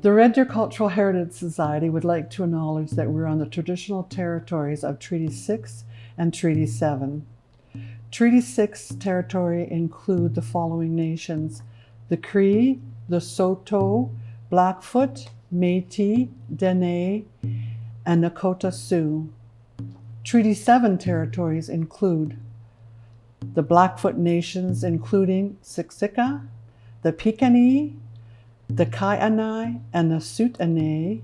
The Red Deer Cultural Heritage Society would like to acknowledge that we're on the traditional territories of Treaty 6 and Treaty 7. Treaty 6 territory include the following nations: the Cree, the Saulteaux, Blackfoot, Métis, Dene, and Nakota Sioux. Treaty 7 territories include the Blackfoot nations, including Siksika, the Piikani, the Kainai, and the Tsuut'ina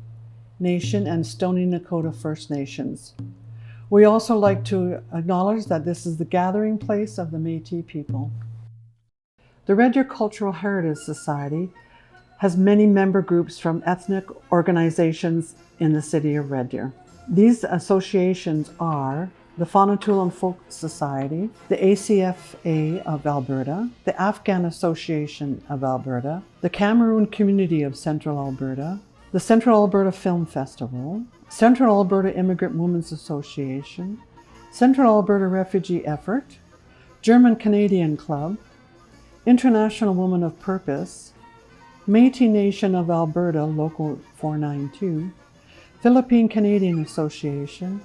Nation and Stoney Nakoda First Nations. We also like to acknowledge that this is the gathering place of the Métis people. The Red Deer Cultural Heritage Society has many member groups from ethnic organizations in the city of Red Deer. These associations are the Faunatulan Folk Society, the ACFA of Alberta, the Afghan Association of Alberta, the Cameroon Community of Central Alberta, the Central Alberta Film Festival, Central Alberta Immigrant Women's Association, Central Alberta Refugee Effort, German Canadian Club, International Women of Purpose, Métis Nation of Alberta Local 492, Philippine Canadian Association,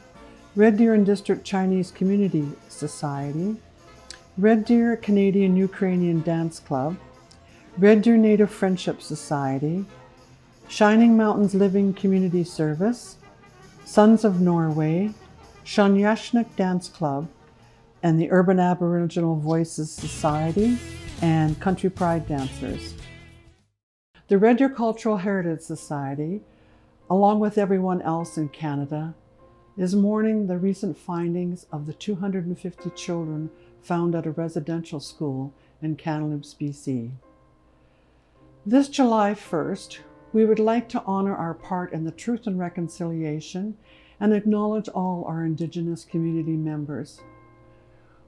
Red Deer and District Chinese Community Society, Red Deer Canadian Ukrainian Dance Club, Red Deer Native Friendship Society, Shining Mountains Living Community Service, Sons of Norway, Shanyashnik Dance Club, and the Urban Aboriginal Voices Society, and Country Pride Dancers. The Red Deer Cultural Heritage Society, along with everyone else in Canada, is mourning the recent findings of the 250 children found at a residential school in Kamloops, BC. This July 1st, we would like to honor our part in the Truth and Reconciliation and acknowledge all our Indigenous community members.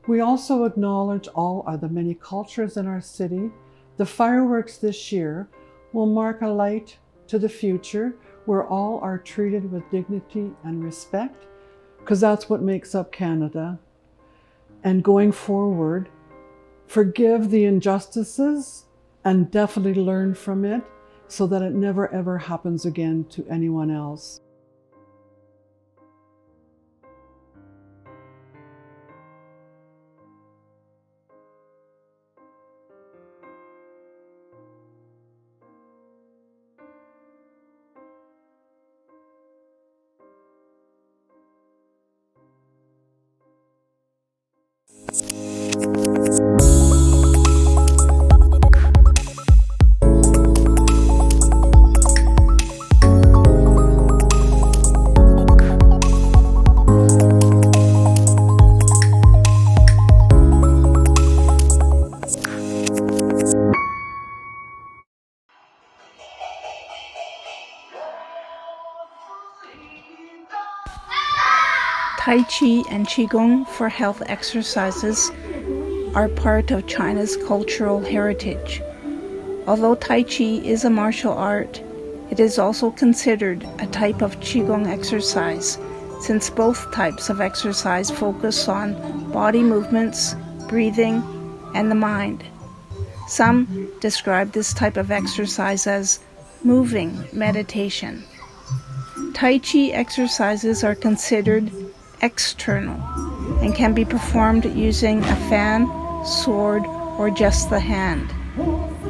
We also acknowledge all of the many cultures in our city. The fireworks this year will mark a light to the future where all are treated with dignity and respect, because that's what makes up Canada. And going forward, forgive the injustices and definitely learn from it so that it never ever happens again to anyone else. Tai Chi and Qigong for health exercises are part of China's cultural heritage. Although Tai Chi is a martial art, it is also considered a type of Qigong exercise, since both types of exercise focus on body movements, breathing, and the mind. Some describe this type of exercise as moving meditation. Tai Chi exercises are considered external and can be performed using a fan, sword, or just the hand.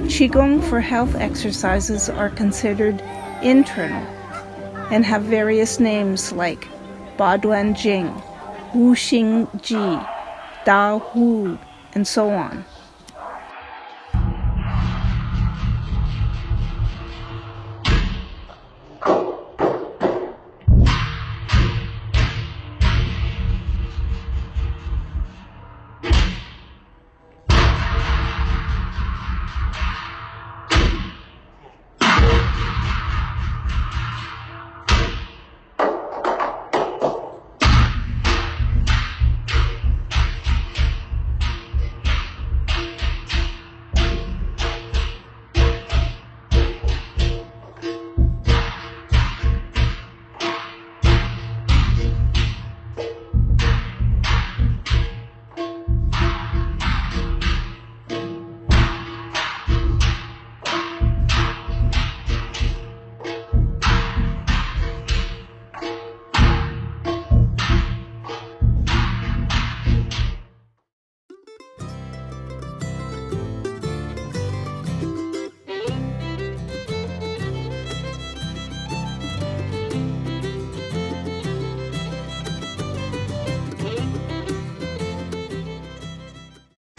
Qigong for health exercises are considered internal and have various names like Baduan Jing, Wu Xing Ji, Da Hu, and so on.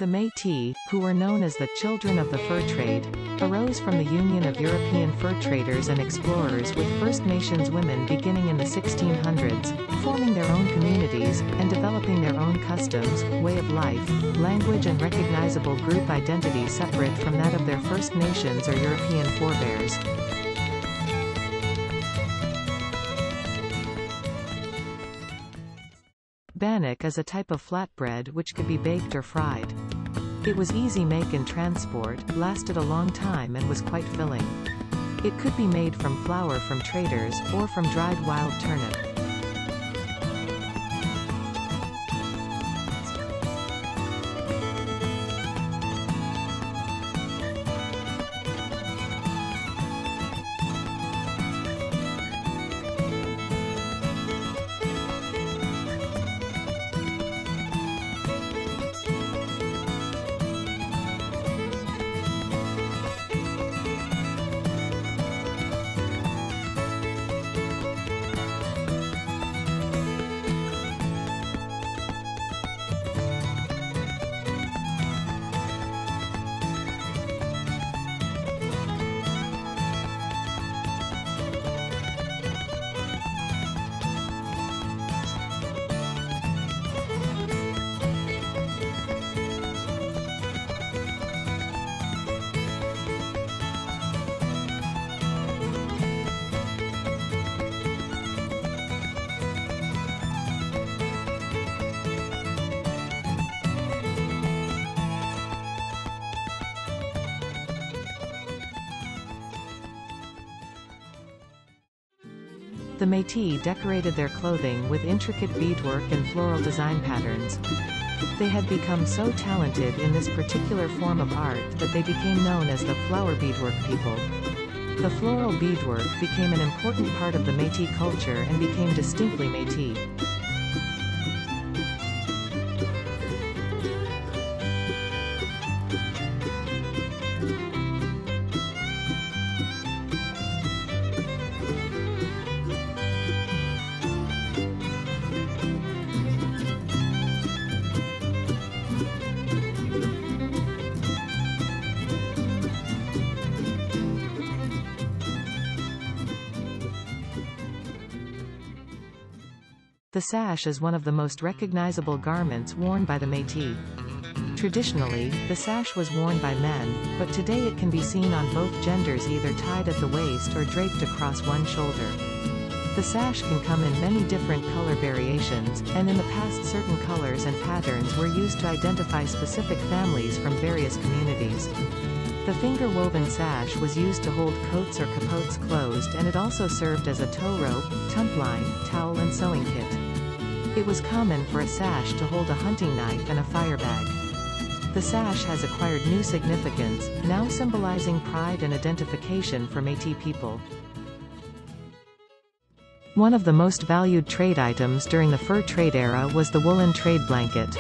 The Métis, who were known as the Children of the Fur Trade, arose from the union of European fur traders and explorers with First Nations women beginning in the 1600s, forming their own communities, and developing their own customs, way of life, language and recognizable group identity separate from that of their First Nations or European forebears. Bannock is a type of flatbread which could be baked or fried. It was easy make and transport, lasted a long time and was quite filling. It could be made from flour from traders, or from dried wild turnip. The Métis decorated their clothing with intricate beadwork and floral design patterns. They had become so talented in this particular form of art that they became known as the flower beadwork people. The floral beadwork became an important part of the Métis culture and became distinctly Métis. The sash is one of the most recognizable garments worn by the Métis. Traditionally, the sash was worn by men, but today it can be seen on both genders either tied at the waist or draped across one shoulder. The sash can come in many different color variations, and in the past certain colors and patterns were used to identify specific families from various communities. The finger-woven sash was used to hold coats or capotes closed, and it also served as a tow rope, tump line, towel and sewing kit. It was common for a sash to hold a hunting knife and a fire bag. The sash has acquired new significance, now symbolizing pride and identification for Métis people. One of the most valued trade items during the fur trade era was the woolen trade blanket.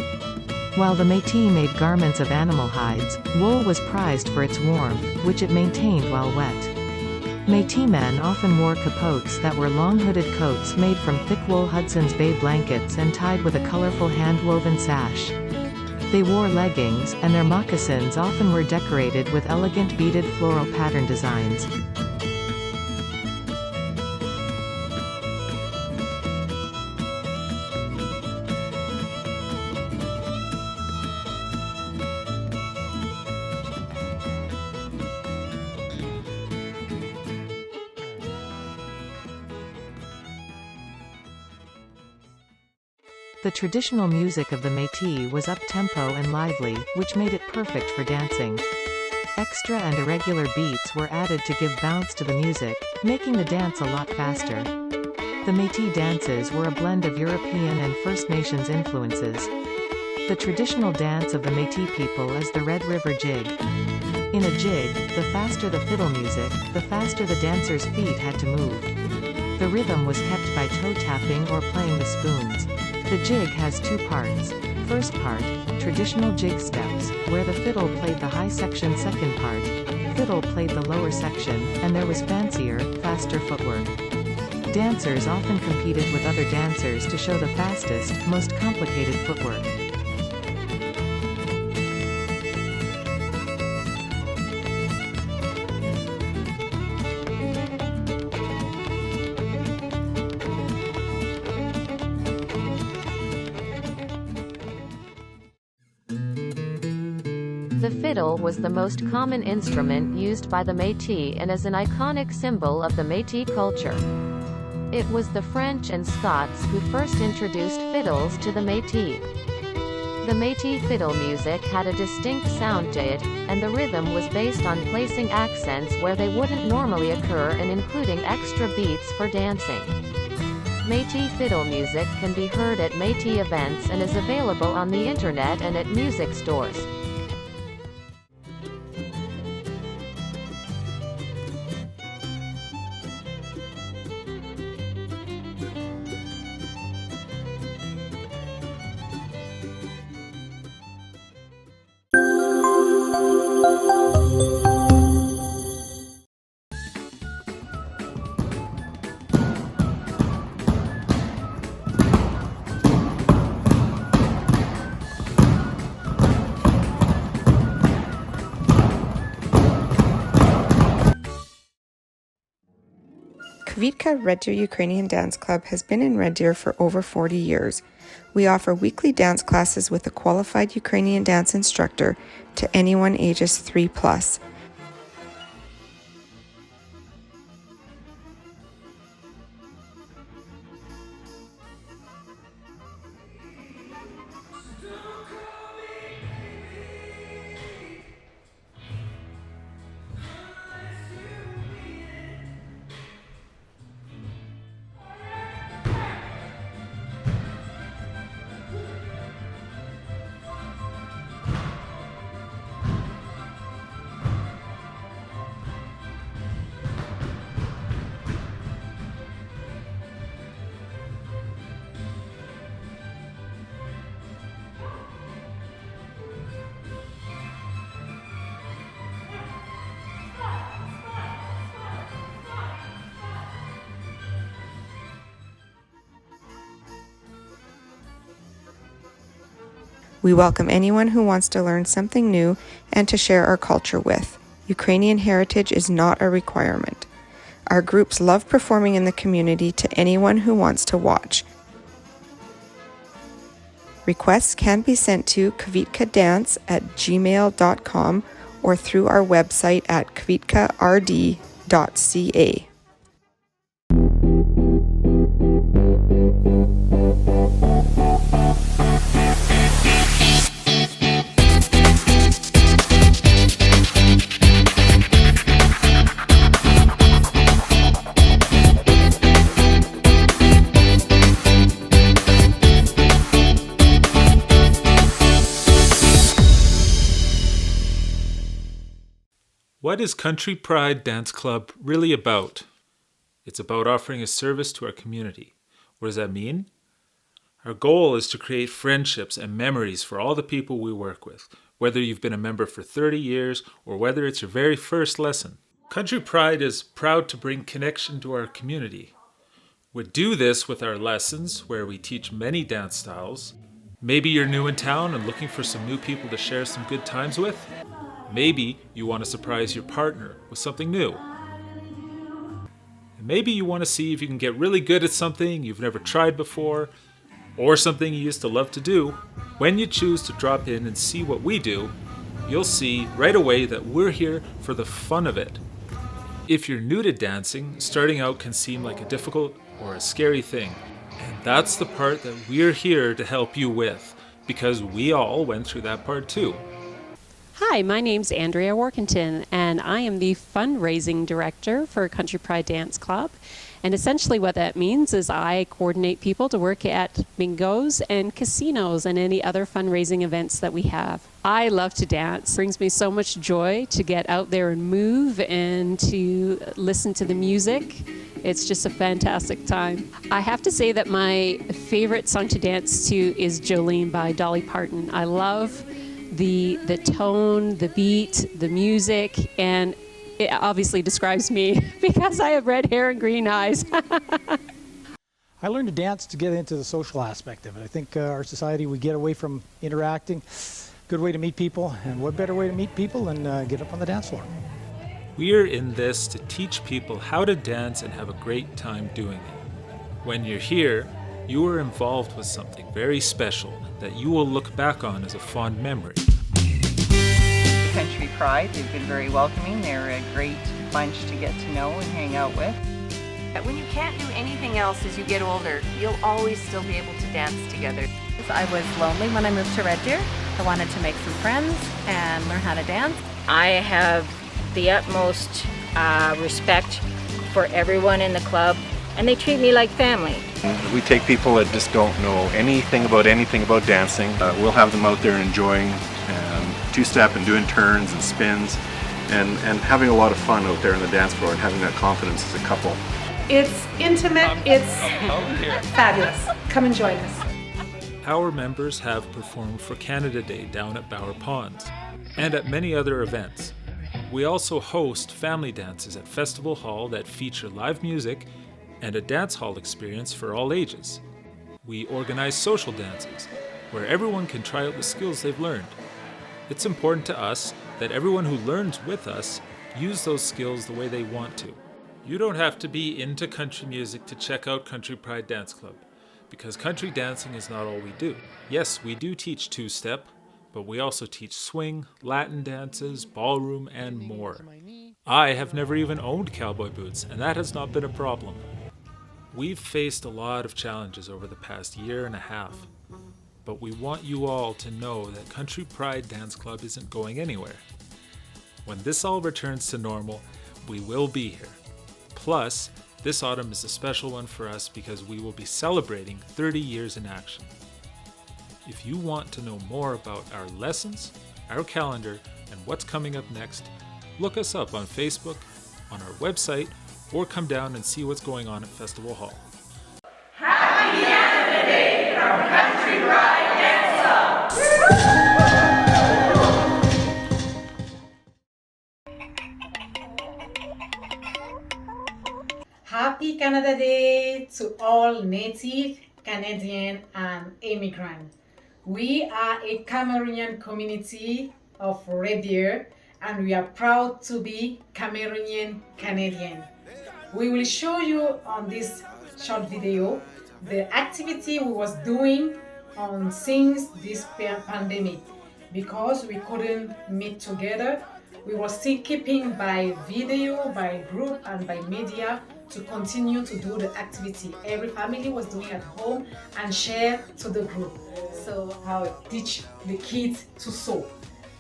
While the Métis made garments of animal hides, wool was prized for its warmth, which it maintained while wet. Métis men often wore capotes that were long hooded coats made from thick wool Hudson's Bay blankets and tied with a colorful hand-woven sash. They wore leggings, and their moccasins often were decorated with elegant beaded floral pattern designs. The traditional music of the Métis was up-tempo and lively, which made it perfect for dancing. Extra and irregular beats were added to give bounce to the music, making the dance a lot faster. The Métis dances were a blend of European and First Nations influences. The traditional dance of the Métis people is the Red River Jig. In a jig, the faster the fiddle music, the faster the dancer's feet had to move. The rhythm was kept by toe tapping or playing the spoons. The jig has two parts. First part, traditional jig steps, where the fiddle played the high section. Second part, fiddle played the lower section, and there was fancier, faster footwork. Dancers often competed with other dancers to show the fastest, most complicated footwork. The fiddle was the most common instrument used by the Métis and is an iconic symbol of the Métis culture. It was the French and Scots who first introduced fiddles to the Métis. The Métis fiddle music had a distinct sound to it, and the rhythm was based on placing accents where they wouldn't normally occur and including extra beats for dancing. Métis fiddle music can be heard at Métis events and is available on the internet and at music stores. Kvitka Red Deer Ukrainian Dance Club has been in Red Deer for over 40 years. We offer weekly dance classes with a qualified Ukrainian dance instructor to anyone ages 3+. We welcome anyone who wants to learn something new and to share our culture with. Ukrainian heritage is not a requirement. Our groups love performing in the community to anyone who wants to watch. Requests can be sent to kvitkadance@gmail.com or through our website at kvitkard.ca. What is Country Pride Dance Club really about? It's about offering a service to our community. What does that mean? Our goal is to create friendships and memories for all the people we work with, whether you've been a member for 30 years or whether it's your very first lesson. Country Pride is proud to bring connection to our community. We do this with our lessons, where we teach many dance styles. Maybe you're new in town and looking for some new people to share some good times with. Maybe you want to surprise your partner with something new. And maybe you want to see if you can get really good at something you've never tried before, or something you used to love to do. When you choose to drop in and see what we do, you'll see right away that we're here for the fun of it. If you're new to dancing, starting out can seem like a difficult or a scary thing. And that's the part that we're here to help you with, because we all went through that part too. Hi, my name's Andrea Workington, and I am the fundraising director for Country Pride Dance Club. And essentially what that means is I coordinate people to work at bingos and casinos and any other fundraising events that we have. I love to dance. It brings me so much joy to get out there and move and to listen to the music. It's just a fantastic time. I have to say that my favorite song to dance to is Jolene by Dolly Parton. I love the tone, the beat, the music, and it obviously describes me because I have red hair and green eyes. I learned to dance to get into the social aspect of it. I think our society, we get away from interacting. Good way to meet people, and what better way to meet people than get up on the dance floor. We're in this to teach people how to dance and have a great time doing it. When you're here, you are involved with something very special that you will look back on as a fond memory. Country Pride. They've been very welcoming. They're a great bunch to get to know and hang out with. When you can't do anything else as you get older, you'll always still be able to dance together. I was lonely when I moved to Red Deer. I wanted to make some friends and learn how to dance. I have the utmost respect for everyone in the club, and they treat me like family. We take people that just don't know anything about dancing. We'll have them out there enjoying two-step and doing turns and spins and having a lot of fun out there on the dance floor and having that confidence as a couple. It's intimate, it's fabulous. Come and join us. Our members have performed for Canada Day down at Bower Ponds and at many other events. We also host family dances at Festival Hall that feature live music and a dance hall experience for all ages. We organize social dances where everyone can try out the skills they've learned. It's important to us that everyone who learns with us use those skills the way they want to. You don't have to be into country music to check out Country Pride Dance Club, because country dancing is not all we do. Yes, we do teach two-step, but we also teach swing, Latin dances, ballroom, and more. I have never even owned cowboy boots, and that has not been a problem. We've faced a lot of challenges over the past year and a half, but we want you all to know that Country Pride Dance Club isn't going anywhere. When this all returns to normal, we will be here. Plus, this autumn is a special one for us because we will be celebrating 30 years in action. If you want to know more about our lessons, our calendar, and what's coming up next, look us up on Facebook, on our website, or come down and see what's going on at Festival Hall. Happy Canada Day from Country Pride Dance Club! Happy Canada Day to all Native, Canadian, and immigrant. We are a Cameroonian community of Red Deer, and we are proud to be Cameroonian Canadian. We will show you on this short video the activity we was doing since this pandemic. Because we couldn't meet together, we were still keeping by video, by group, and by media to continue to do the activity. Every family was doing at home and share to the group. So how I teach the kids to sew.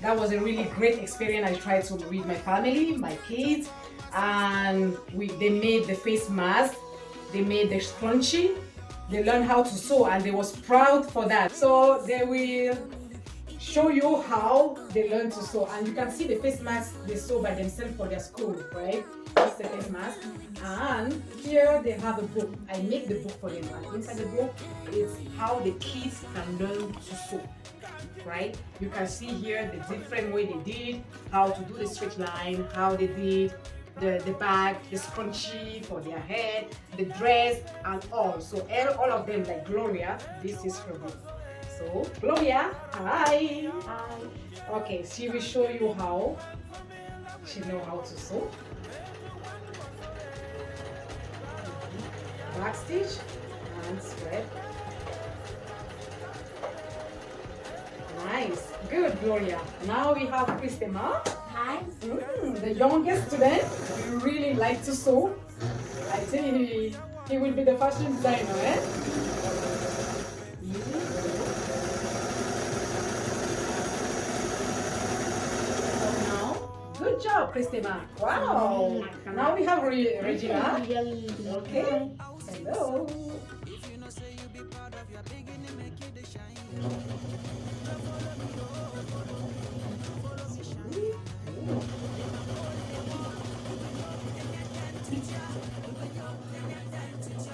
That was a really great experience. I tried to with my family, my kids, and they made the face mask, they made the scrunchie, they learned how to sew, and they was proud for that. So they will show you how they learn to sew, and you can see the face mask they sew by themselves for their school, right? That's the face mask. And here they have a book. I make the book for them, and inside the book is how the kids can learn to sew, right? You can see here the different way they did, how to do the straight line, how they did the bag, the scrunchie for their head, the dress, and all. So all of them, like Gloria, this is her book. So Gloria, hi. Hi. Okay, she will show you how she know how to sew. Back stitch and spread. Nice, good, Gloria. Now we have Christema. Hi. The youngest student. You really like to sew. I think he will be the fashion designer, eh? Good job, Christema. Wow. Now we have Regina. Okay. Hello.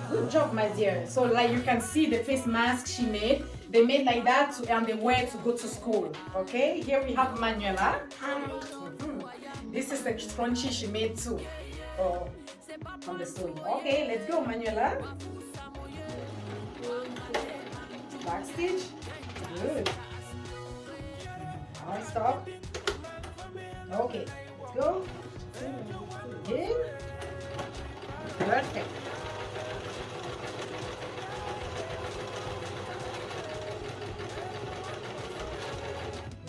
Good job, my dear. So like you can see the face mask she made. They made like that and they wear to go to school. Okay, here we have Manuela. Hi. This is the scrunchie she made too. On the sewing. Okay, let's go, Manuela. Back stitch. Good. Now stop. Okay, let's go. Again. Perfect.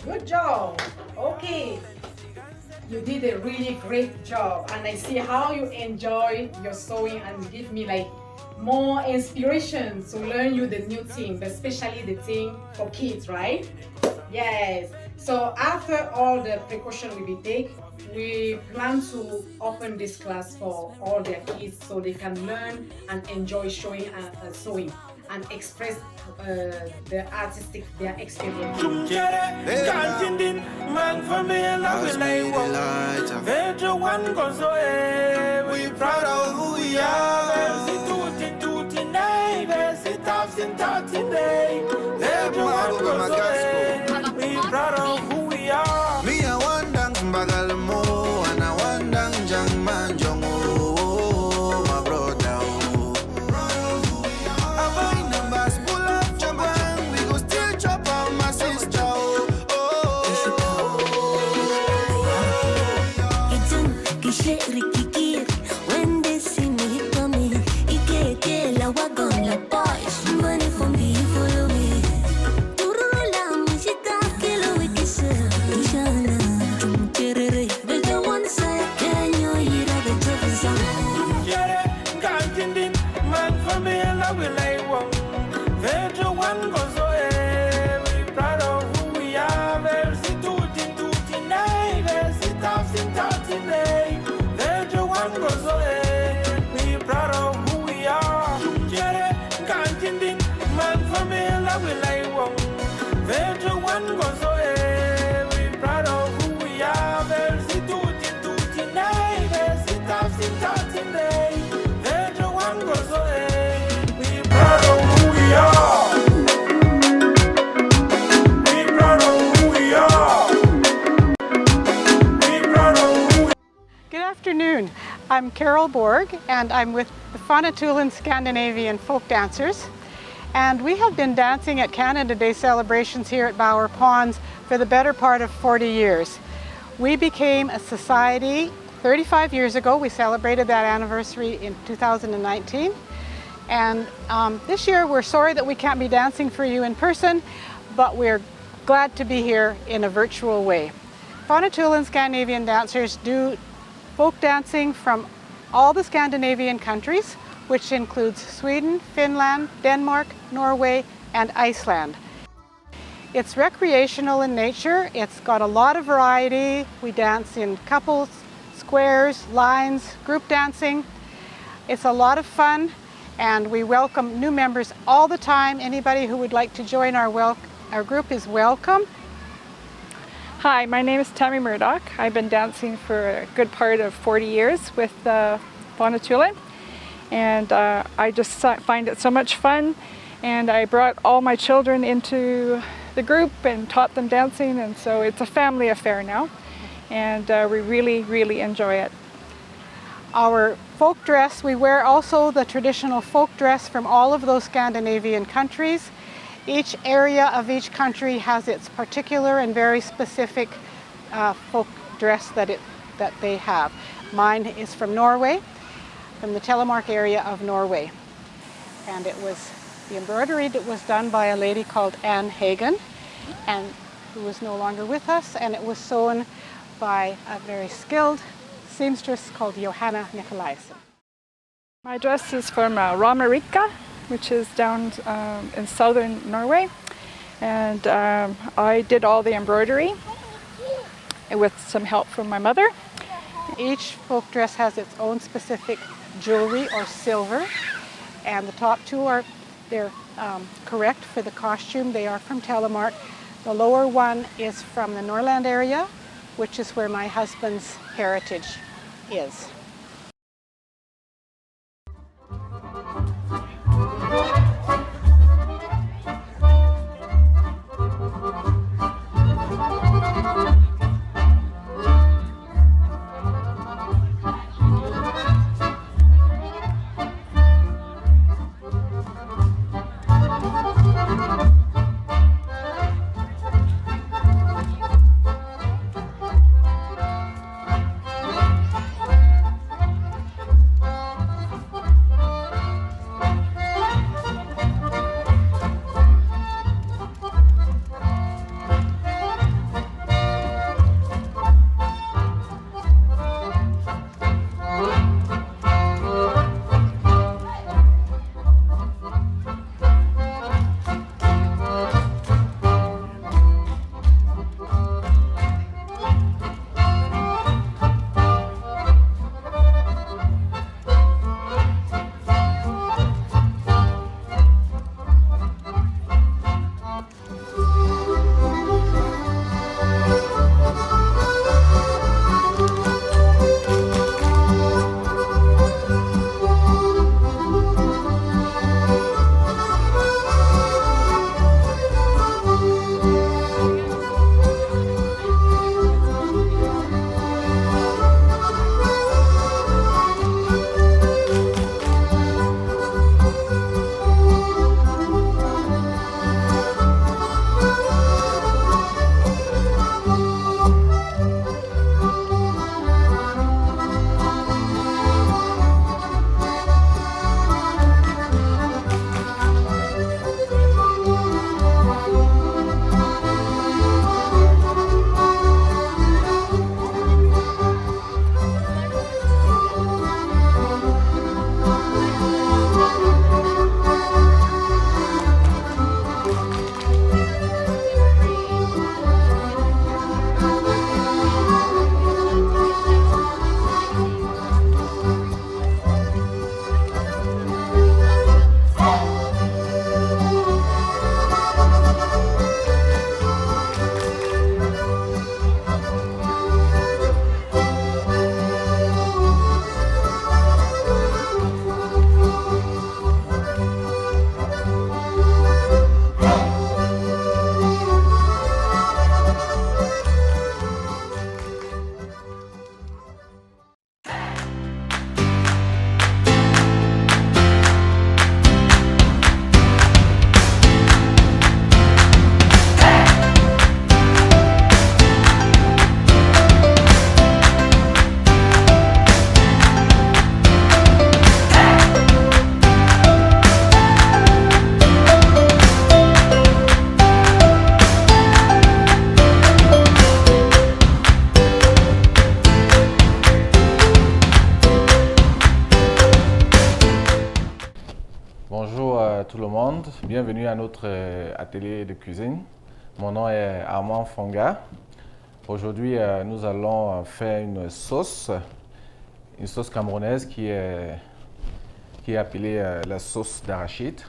Good job. Okay. you did a really great job, and I see how you enjoy your sewing and give me like more inspiration to learn you the new thing, especially the thing for kids, right? Yes. So after all the precaution we take, we plan to open this class for all their kids so they can learn and enjoy sewing and express their experience. We proud of who we are. We proud of who we are. Me a wandang bagalmo, and I wandang jangman jongo, my brother. I numbers pull up jambang, we go still chop out my sister. When they see me coming, Ike la wagon la boys, money for me, follow me. Turula musica que lo wikisa, Ishana, Cherere, the one side, can you hear the Jefferson? Jere, Gantindin, man for me, and I will lay one. Vedro one goes away, we proud of who we are, versi tutti, nay, versi tafsin, nay. Vedro one goes away, we proud of who we are. Jere, Gantindin, man for me, and I will lay one. Vedro one goes away, we proud of who we are, versi tutti, nay, versi tafsin, nay. Vedro one goes away, we proud of who we are. We proud of who we are. We proud of who we are. Good afternoon. I'm Carol Borg, and I'm with the Fonatulen Scandinavian Folk Dancers. And we have been dancing at Canada Day celebrations here at Bower Ponds for the better part of 40 years. We became a society 35 years ago. We celebrated that anniversary in 2019. And this year we're sorry that we can't be dancing for you in person, but we're glad to be here in a virtual way. Fonatulen Scandinavian dancers do folk dancing from all the Scandinavian countries, which includes Sweden, Finland, Denmark, Norway, and Iceland. It's recreational in nature. It's got a lot of variety. We dance in couples, squares, lines, group dancing. It's a lot of fun, and we welcome new members all the time. Anybody who would like to join our group is welcome. Hi, my name is Tammy Murdoch. I've been dancing for a good part of 40 years with Fonatulen, and I just find it so much fun, and I brought all my children into the group and taught them dancing, and so it's a family affair now, and we really enjoy it. Our folk dress, we wear also the traditional folk dress from all of those Scandinavian countries. Each area of each country has its particular and very specific folk dress that they have. Mine is from Norway, from the Telemark area of Norway. And it was the embroidery that was done by a lady called Anne Hagen, and who is no longer with us, and it was sewn by a very skilled seamstress called Johanna Nikolaisen. My dress is from Romerike, which is down in southern Norway, and I did all the embroidery with some help from my mother. Each folk dress has its own specific jewelry or silver, and the top two they're correct for the costume. They are from Telemark. The lower one is from the Norrland area, which is where my husband's heritage is. Bienvenue à notre atelier de cuisine. Mon nom est Armand Fonga. Aujourd'hui, nous allons faire une sauce camerounaise qui est appelée la sauce d'arachide.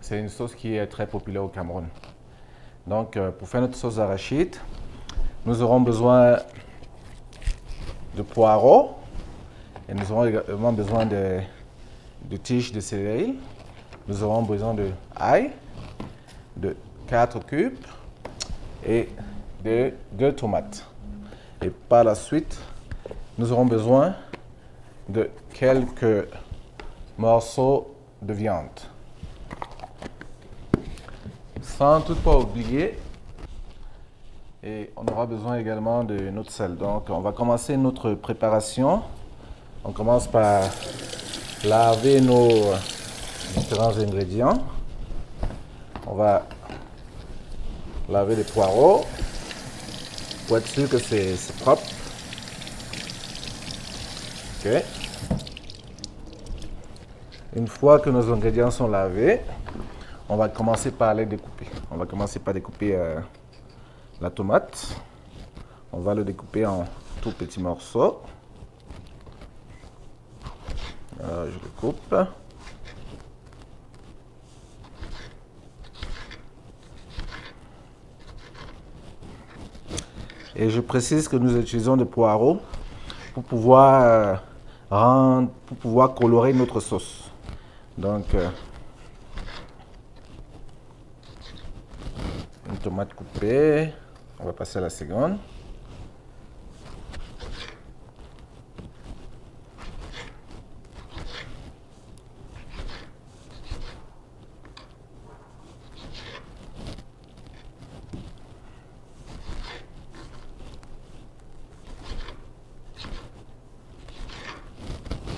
C'est une sauce qui est très populaire au Cameroun. Donc, pour faire notre sauce d'arachide, nous aurons besoin de poireaux et nous aurons également besoin de tiges de céleri. Nous aurons besoin de ail, de 4 cubes et de 2 tomates. Et par la suite, nous aurons besoin de quelques morceaux de viande. Sans toutefois oublier, et on aura besoin également de notre sel. Donc on va commencer notre préparation. On commence par laver nos différents ingrédients. On va laver les poireaux pour être sûr que c'est propre. Ok. Une fois que nos ingrédients sont lavés, on va commencer par les découper. On va commencer par découper la tomate. On va le découper en tout petits morceaux. Alors, je le coupe. Et je précise que nous utilisons des poireaux pour pouvoir colorer notre sauce. Donc, une tomate coupée. On va passer à la seconde.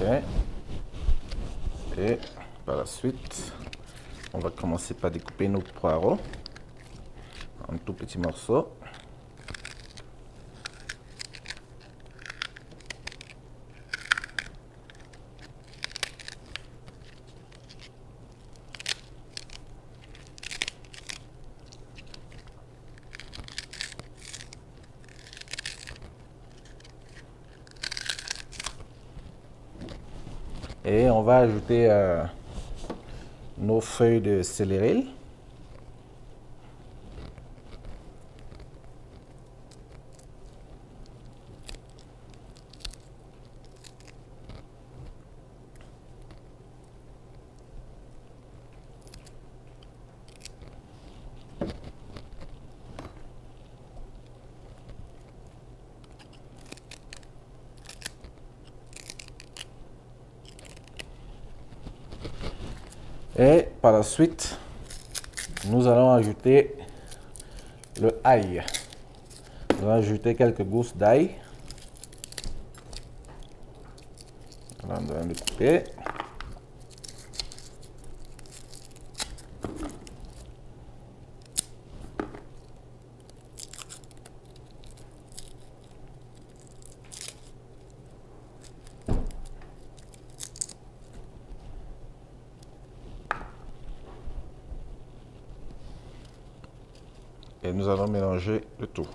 Ok. Et par la suite, on va commencer par découper nos poireaux en tout petits morceaux. Et on va ajouter nos feuilles de céleri. Et par la suite, nous allons ajouter le ail. Nous allons ajouter quelques gousses d'ail. Nous allons le couper. Et nous allons mélanger le tout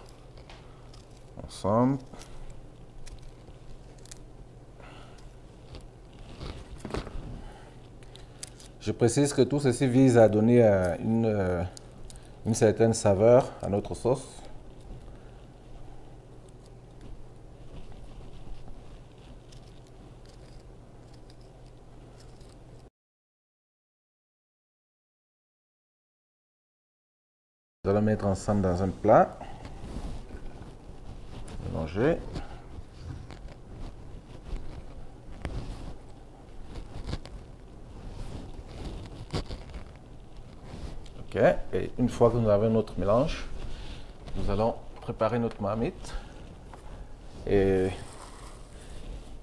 ensemble. Je précise que tout ceci vise à donner une certaine saveur à notre sauce. Nous allons mettre ensemble dans un plat. Mélanger. Ok. Et une fois que nous avons notre mélange, nous allons préparer notre marmite. Et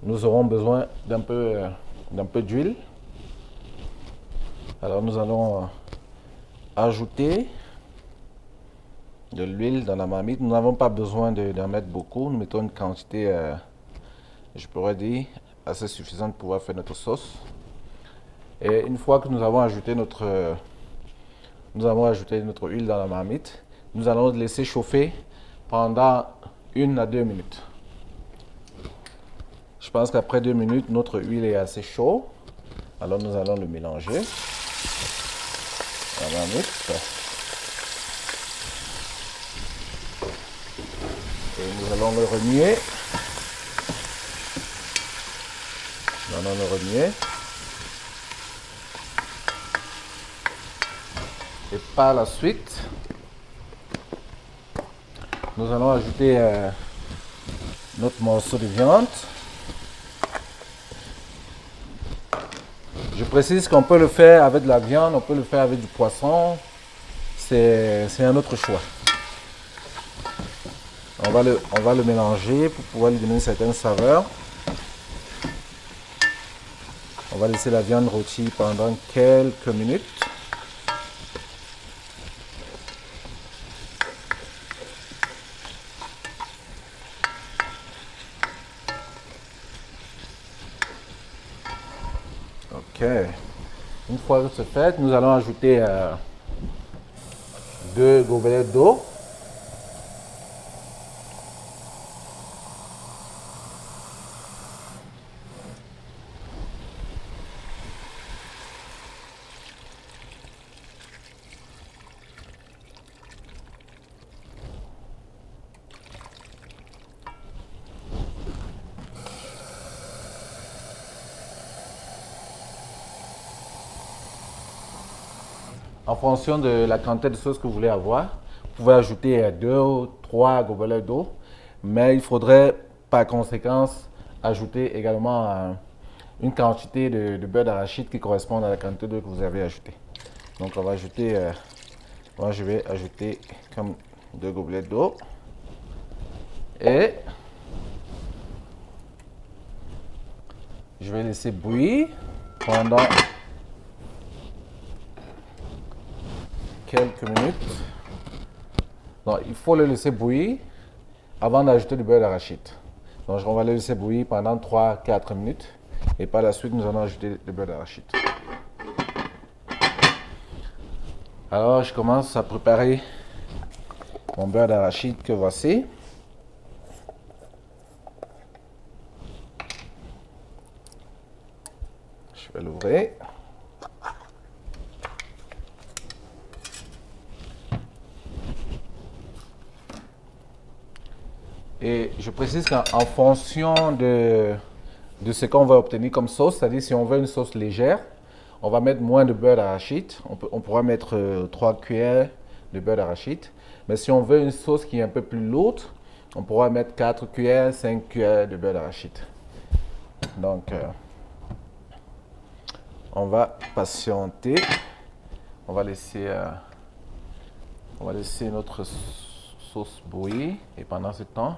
nous aurons besoin d'un peu d'huile. Alors nous allons ajouter de l'huile dans la marmite. Nous n'avons pas besoin d'en mettre beaucoup. Nous mettons une quantité, je pourrais dire, assez suffisante pour pouvoir faire notre sauce. Et une fois que nous avons ajouté notre Nous allons ajouter notre huile dans la marmite. Nous allons laisser chauffer pendant 1 à 2 minutes. Je pense qu'après 2 minutes, notre huile est assez chaude. Alors nous allons le mélanger. La marmite. Et nous allons le remuer. Nous allons le remuer. Et par la suite, nous allons ajouter notre morceau de viande. Je précise qu'on peut le faire avec de la viande, on peut le faire avec du poisson. C'est un autre choix. On va le mélanger pour pouvoir lui donner une certaine saveur. On va laisser la viande rôtir pendant quelques minutes. Ok. Une fois que c'est fait, nous allons ajouter 2 gobelets d'eau. En fonction de la quantité de sauce que vous voulez avoir, vous pouvez ajouter 2 ou 3 gobelets d'eau, mais il faudrait par conséquence ajouter également une quantité de beurre d'arachide qui correspond à la quantité d'eau que vous avez ajoutée. Donc on va ajouter, moi je vais ajouter comme 2 gobelets d'eau et je vais laisser bouillir pendant quelques minutes. Donc, il faut le laisser bouillir avant d'ajouter du beurre d'arachide. Donc, on va le laisser bouillir pendant 3-4 minutes et par la suite, nous allons ajouter du beurre d'arachide. Alors, je commence à préparer mon beurre d'arachide que voici. Je vais l'ouvrir. Et je précise qu'en fonction de ce qu'on va obtenir comme sauce, c'est-à-dire si on veut une sauce légère, on va mettre moins de beurre d'arachide. On pourra mettre 3 cuillères de beurre d'arachide. Mais si on veut une sauce qui est un peu plus lourde, on pourra mettre 4 cuillères, 5 cuillères de beurre d'arachide. Donc, on va patienter. On va laisser notre sauce bouillir. Et pendant ce temps,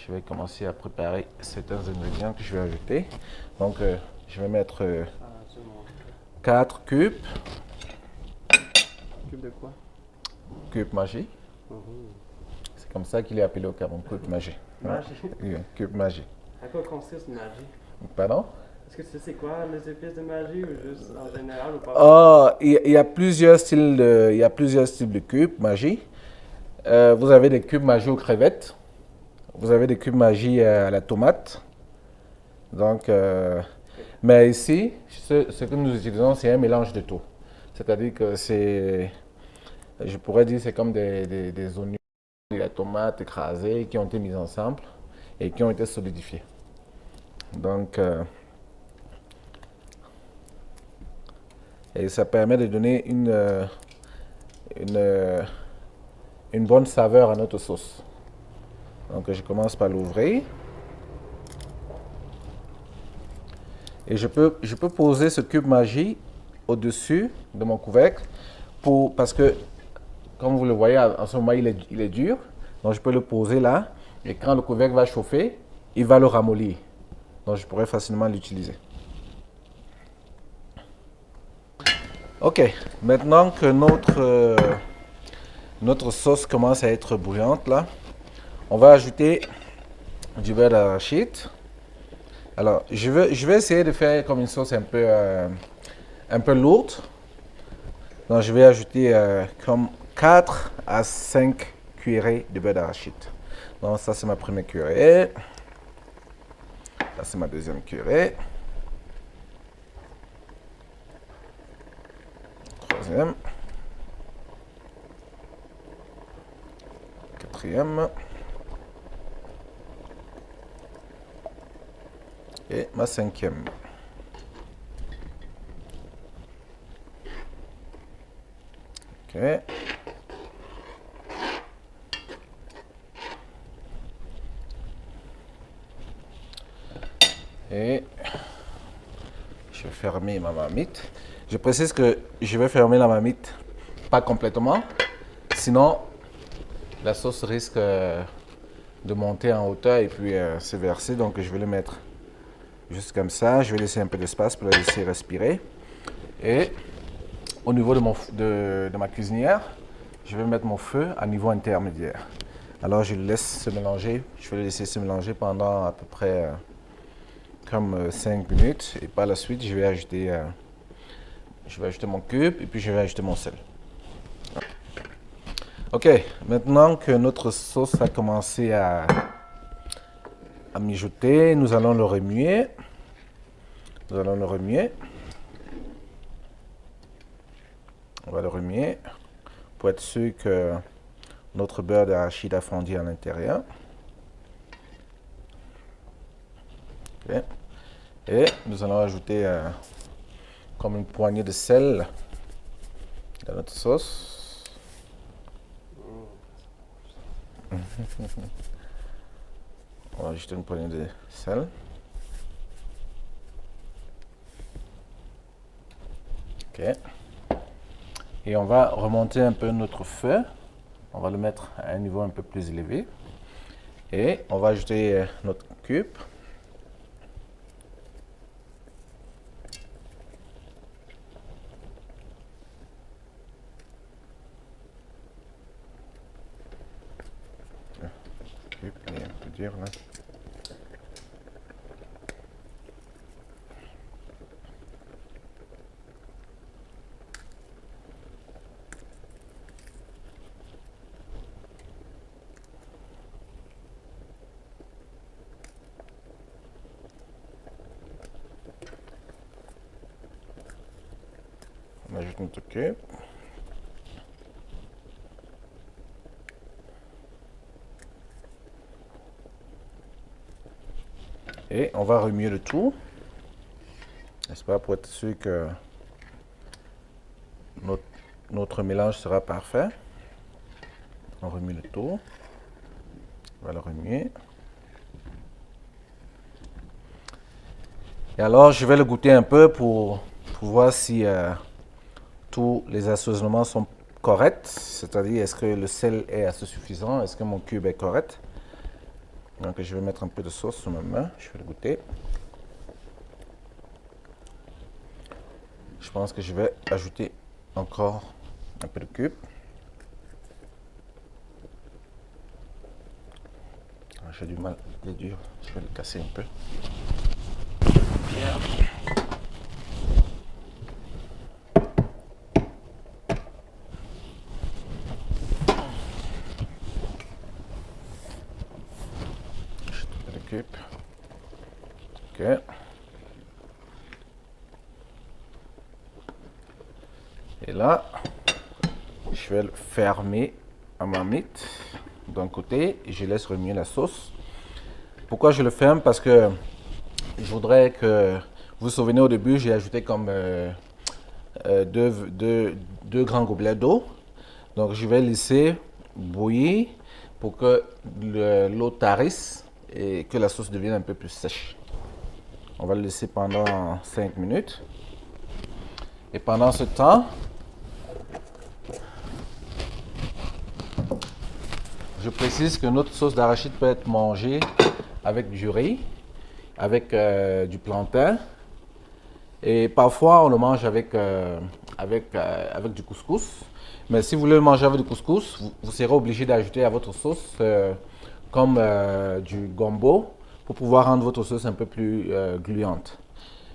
je vais commencer à préparer certains ingrédients que je vais ajouter. Donc, je vais mettre 4 cubes. Cube de quoi? Cube Maggi. C'est comme ça qu'il est appelé au Cameroun, cube Maggi. Maggi? Oui, cube Maggi. À quoi consiste le Maggi? Pardon? Est-ce que tu sais c'est quoi les épices de Maggi ou juste en général ou pas? Il y a plusieurs styles de cubes Maggi. Vous avez des cubes Maggi aux crevettes. Vous avez des cubes Maggi à la tomate. Donc, mais ici, ce que nous utilisons, c'est un mélange de tout. C'est-à-dire que je pourrais dire, c'est comme des oignons, de la tomate écrasée qui ont été mis ensemble et qui ont été solidifiés. Donc, et ça permet de donner une bonne saveur à notre sauce. Donc, je commence par l'ouvrir. Et je peux poser ce cube Maggi au-dessus de mon couvercle parce que, comme vous le voyez, en ce moment, il est dur. Donc, je peux le poser là. Et quand le couvercle va chauffer, il va le ramollir. Donc, je pourrais facilement l'utiliser. Ok, maintenant que notre sauce commence à être bouillante, là, on va ajouter du beurre d'arachide. Alors, je vais essayer de faire comme une sauce un peu lourde. Donc je vais ajouter comme 4 à 5 cuillerées de beurre d'arachide. Donc ça c'est ma première cuillerée. Ça c'est ma deuxième cuillerée. Troisième. Quatrième. Et ma cinquième. Ok. Et je vais fermer ma marmite. Je précise que je vais fermer la marmite pas complètement, sinon la sauce risque de monter en hauteur et puis se verser. Donc je vais le mettre juste comme ça. Je vais laisser un peu d'espace pour la laisser respirer. Et au niveau de ma cuisinière, je vais mettre mon feu à niveau intermédiaire. Alors je le laisse se mélanger. Je vais le laisser se mélanger pendant à peu près comme 5 minutes. Et par la suite, je vais ajouter mon cube et puis je vais ajouter mon sel. Ok, maintenant que notre sauce a commencé à mijoter, nous allons le remuer. Nous allons le remuer. On va le remuer pour être sûr que notre beurre d'arachide a fondu à l'intérieur. Okay. Et nous allons ajouter comme une poignée de sel dans notre sauce. On va ajouter une poignée de sel. Ok. Et on va remonter un peu notre feu. On va le mettre à un niveau un peu plus élevé. Et on va ajouter notre cube. Le cube est un peu dur là. On ajoute notre cube. Et on va remuer le tout, n'est-ce pas, pour être sûr que notre mélange sera parfait. On remue le tout. On va le remuer. Et alors, je vais le goûter un peu pour voir si tous les assaisonnements sont corrects. C'est-à-dire, est-ce que le sel est assez suffisant? Est-ce que mon cube est correct? Donc, je vais mettre un peu de sauce sur ma main. Je vais le goûter. Je pense que je vais ajouter encore un peu de cube. J'ai du mal, il est dur. Je vais le casser un peu. Bien. Le cube. Ok. Et là, je vais le fermer à ma marmite d'un côté et je laisse remuer la sauce. Pourquoi je le ferme? Parce que je voudrais que, vous vous souvenez au début, j'ai ajouté comme deux grands gobelets d'eau. Donc je vais laisser bouillir pour que l'eau tarisse et que la sauce devienne un peu plus sèche. On va le laisser pendant 5 minutes. Et pendant ce temps, je précise que notre sauce d'arachide peut être mangée avec du riz, avec du plantain. Et parfois, on le mange avec du couscous. Mais si vous voulez le manger avec du couscous, vous serez obligé d'ajouter à votre sauce comme du gombo pour pouvoir rendre votre sauce un peu plus gluante.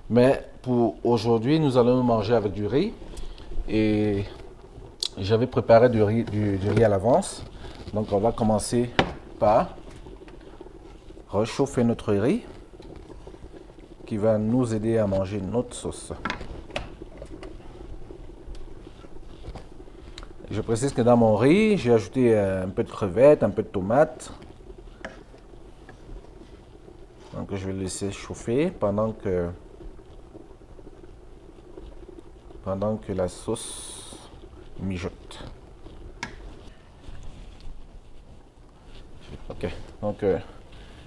Mais pour aujourd'hui, nous allons le manger avec du riz. Et j'avais préparé du riz à l'avance. Donc on va commencer par réchauffer notre riz qui va nous aider à manger notre sauce. Je précise que dans mon riz, j'ai ajouté un peu de crevettes, un peu de tomates. Donc je vais le laisser chauffer pendant que la sauce mijote. Ok, donc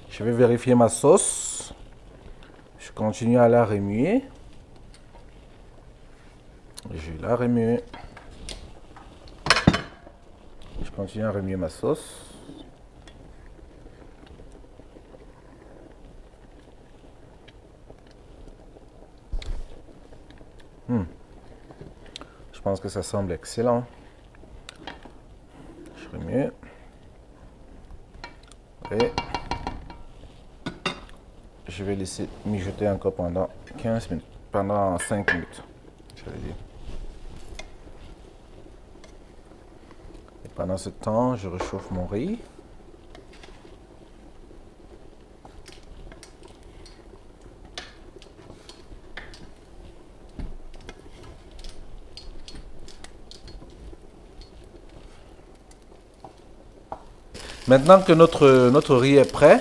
je vais vérifier ma sauce. Je continue à la remuer. Je la remue. Je continue à remuer ma sauce. Je pense que ça semble excellent. Je remue. Et je vais laisser mijoter encore pendant 15 minutes. Pendant 5 minutes, j'allais dire. Et pendant ce temps, je réchauffe mon riz. Maintenant que notre riz est prêt,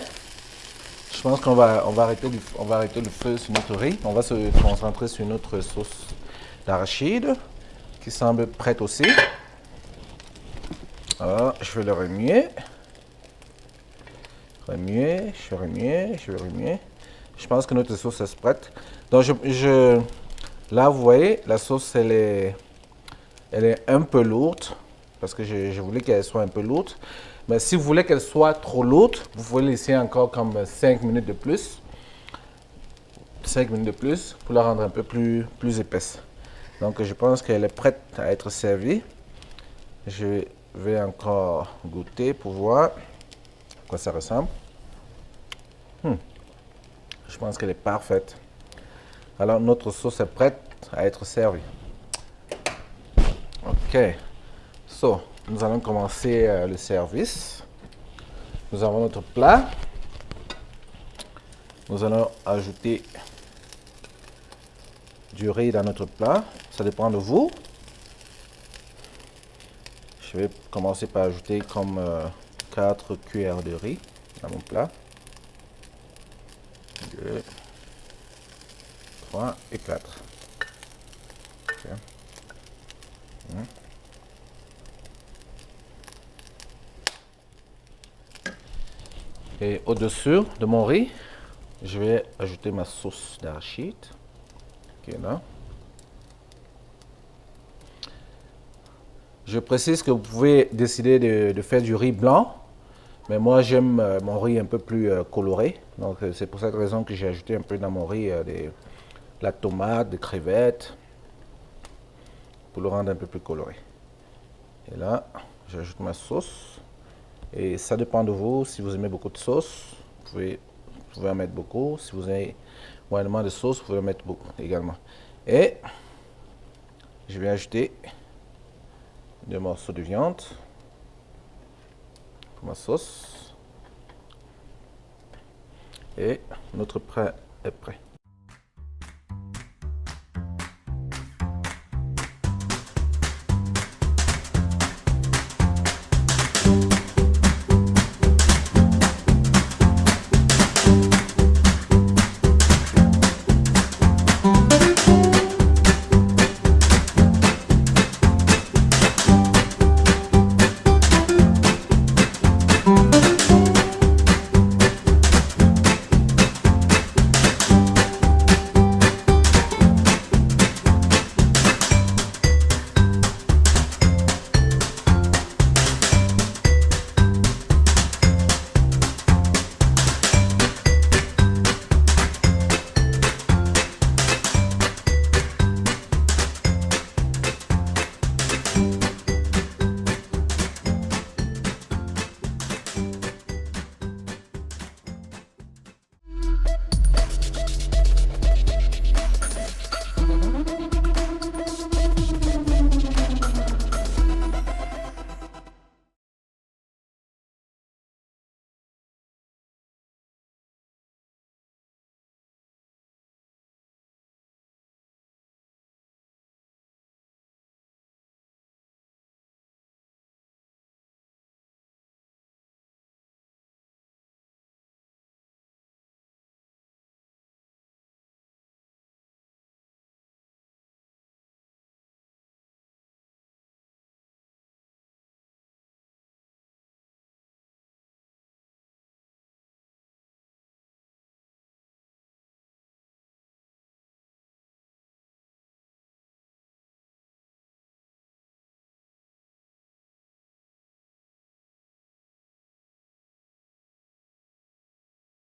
je pense qu'on va arrêter le feu sur notre riz. On va se concentrer sur notre sauce d'arachide qui semble prête aussi. Alors, je vais le remuer. Je vais remuer. Je pense que notre sauce est prête. Donc, là, vous voyez, la sauce, elle est un peu lourde parce que je voulais qu'elle soit un peu lourde. Mais si vous voulez qu'elle soit trop lourde, vous pouvez laisser encore comme 5 minutes de plus. 5 minutes de plus pour la rendre un peu plus épaisse. Donc je pense qu'elle est prête à être servie. Je vais encore goûter pour voir à quoi ça ressemble. Je pense qu'elle est parfaite. Alors notre sauce est prête à être servie. Ok. Nous allons commencer le service. Nous avons notre plat. Nous allons ajouter du riz dans notre plat. Ça dépend de vous. Je vais commencer par ajouter comme 4 cuillères de riz dans mon plat. 2, 3 et 4. Okay. Et au-dessus de mon riz, je vais ajouter ma sauce d'arachide qui est là. Je précise que vous pouvez décider de faire du riz blanc, mais moi j'aime mon riz un peu plus coloré. Donc c'est pour cette raison que j'ai ajouté un peu dans mon riz la tomate, des crevettes, pour le rendre un peu plus coloré. Et là, j'ajoute ma sauce. Et ça dépend de vous. Si vous aimez beaucoup de sauce, vous pouvez en mettre beaucoup. Si vous avez moyennement de sauce, vous pouvez en mettre beaucoup également. Et je vais ajouter 2 morceaux de viande pour ma sauce. Et notre plat est prêt.